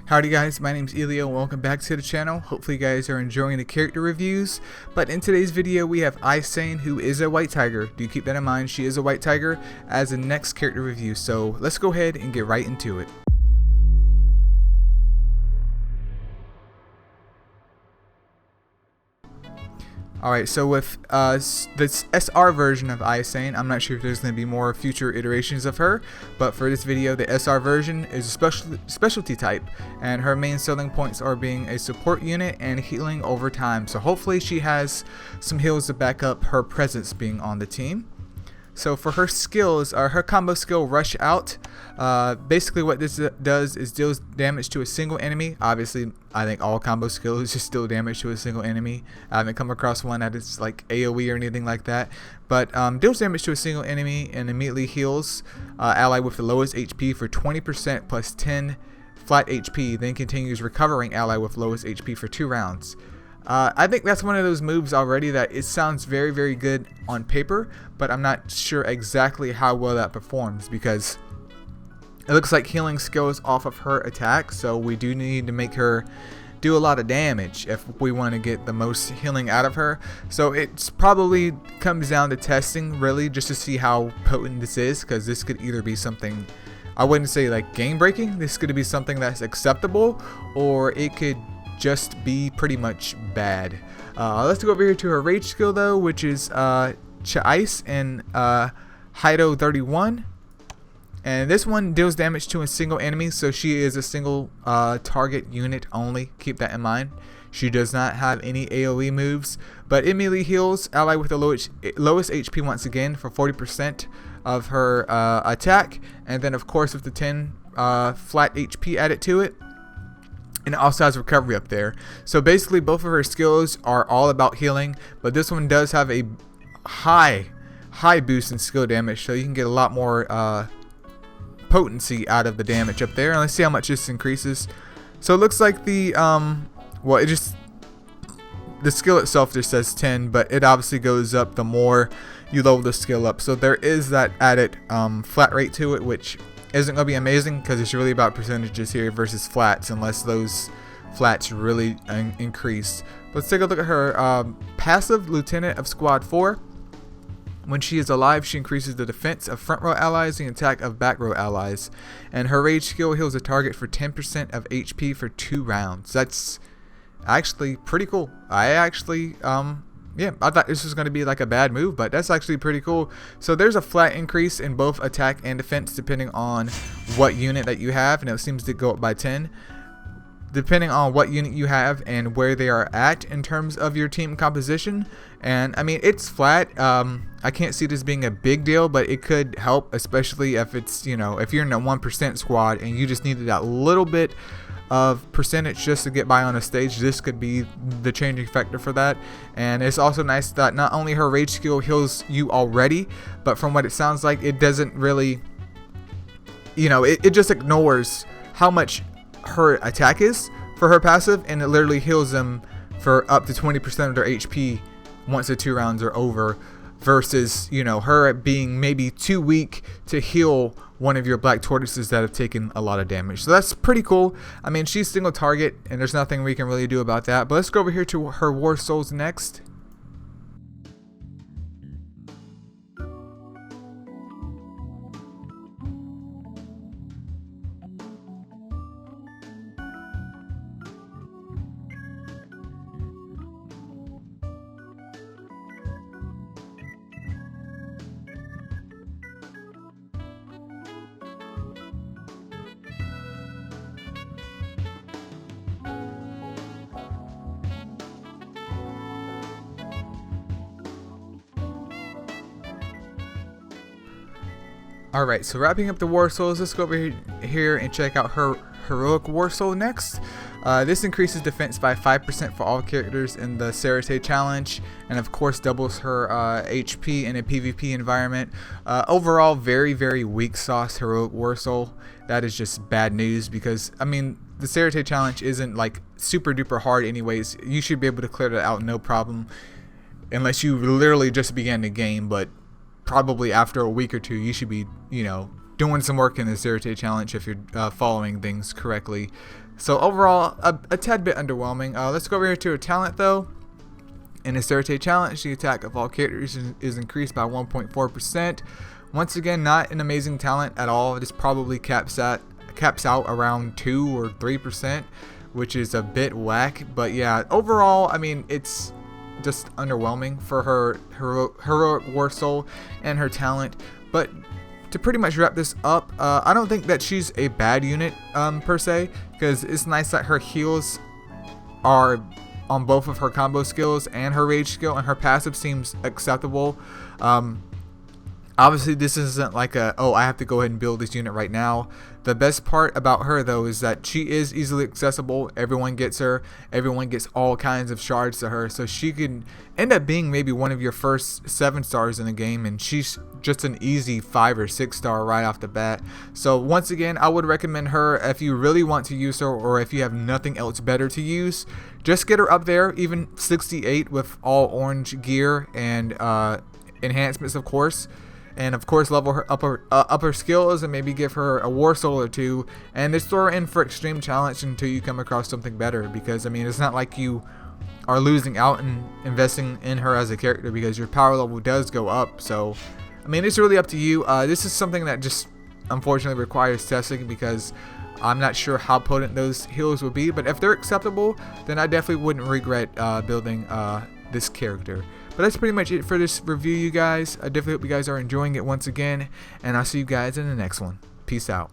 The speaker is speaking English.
Howdy guys, my name's Elio and welcome back to the channel. Hopefully you guys are enjoying the character reviews. But in today's video we have Isane, who is a white tiger. Do keep that in mind, she is a white tiger, as the next character review. So let's go ahead and get right into it. Alright, so with this SR version of Isane, I'm not sure if there's going to be more future iterations of her, but for this video, the SR version is a specialty type, and her main selling points are being a support unit and healing over time. So hopefully she has some heals to back up her presence being on the team. So for her skills, her combo skill Rush Out, basically what this does is deals damage to a single enemy. Obviously, I think all combo skills just deal damage to a single enemy. I haven't come across one that is like AoE or anything like that. But deals damage to a single enemy and immediately heals ally with the lowest HP for 20% plus 10 flat HP, then continues recovering ally with lowest HP for 2 rounds. I think that's one of those moves already that it sounds very, very good on paper, but I'm not sure exactly how well that performs because it looks like healing skills off of her attack, so we do need to make her do a lot of damage if we want to get the most healing out of her. So it probably comes down to testing, really, just to see how potent this is, because this could either be something, I wouldn't say like game breaking, this could be something that's acceptable, or it could just be pretty much bad. Let's go over here to her rage skill though, which is Ice and Hido 31, and this one deals damage to a single enemy, so she is a single target unit only. Keep that in mind. She does not have any AoE moves, but immediately heals ally with the lowest HP once again for 40% of her attack, and then of course with the 10 flat HP added to it. And it also has recovery up there. So basically both of her skills are all about healing, but this one does have a high boost in skill damage, so you can get a lot more potency out of the damage up there. And let's see how much this increases. So it looks like the the skill itself just says 10, but it obviously goes up the more you level the skill up. So there is that added flat rate to it, which isn't going to be amazing because it's really about percentages here versus flats, unless those flats really increase. Let's take a look at her passive, Lieutenant of Squad 4. When she is alive, she increases the defense of front row allies and attack of back row allies. And her rage skill heals a target for 10% of HP for 2 rounds. That's actually pretty cool. Yeah, I thought this was going to be like a bad move, but that's actually pretty cool. So there's a flat increase in both attack and defense depending on what unit that you have, and it seems to go up by 10 depending on what unit you have and where they are at in terms of your team composition. And I mean, it's flat. I can't see this being a big deal, but it could help, especially if it's, you know, if you're in a 1% squad and you just needed that little bit of percentage just to get by on a stage. This could be the changing factor for that. And it's also nice that not only her rage skill heals you already, but from what it sounds like, it doesn't really, you know, it just ignores how much her attack is for her passive, and it literally heals them for up to 20% of their HP once the 2 rounds are over, versus, you know, her being maybe too weak to heal one of your black tortoises that have taken a lot of damage. So that's pretty cool. I mean, she's single target and there's nothing we can really do about that. But let's go over here to her War Souls next. Alright, so wrapping up the War Souls, let's go over here and check out her Heroic War Soul next. This increases defense by 5% for all characters in the Sarate challenge, and of course doubles her HP in a PvP environment. Overall, very, very weak sauce Heroic War Soul. That is just bad news because, I mean, the Sarate challenge isn't like super duper hard anyways. You should be able to clear that out no problem, unless you literally just began the game, but probably after a week or two you should be, you know, doing some work in the Zerate challenge if you're following things correctly. So overall, a tad bit underwhelming. Let's go over here to her talent though. In the Zerate challenge, the attack of all characters is increased by 1.4%. Once again, not an amazing talent at all. This probably caps out around 2 or 3%, which is a bit whack. But yeah, overall, I mean, it's just underwhelming for her heroic war soul and her talent. But to pretty much wrap this up, I don't think that she's a bad unit per se, because it's nice that her heals are on both of her combo skills and her rage skill, and her passive seems acceptable. Obviously this isn't like oh, I have to go ahead and build this unit right now. The best part about her though is that she is easily accessible. Everyone gets her, everyone gets all kinds of shards to her, so she can end up being maybe one of your first 7 stars in the game, and she's just an easy 5 or 6 star right off the bat. So once again, I would recommend her if you really want to use her, or if you have nothing else better to use. Just get her up there, even 68 with all orange gear and enhancements, of course. And of course, level her up her skills, and maybe give her a war soul or 2, and just throw her in for extreme challenge until you come across something better. Because I mean, it's not like you are losing out and investing in her as a character, because your power level does go up. So I mean, it's really up to you. This is something that just unfortunately requires testing, because I'm not sure how potent those heals will be. But if they're acceptable, then I definitely wouldn't regret building this character. But that's pretty much it for this review, you guys. I definitely hope you guys are enjoying it once again, and I'll see you guys in the next one. Peace out.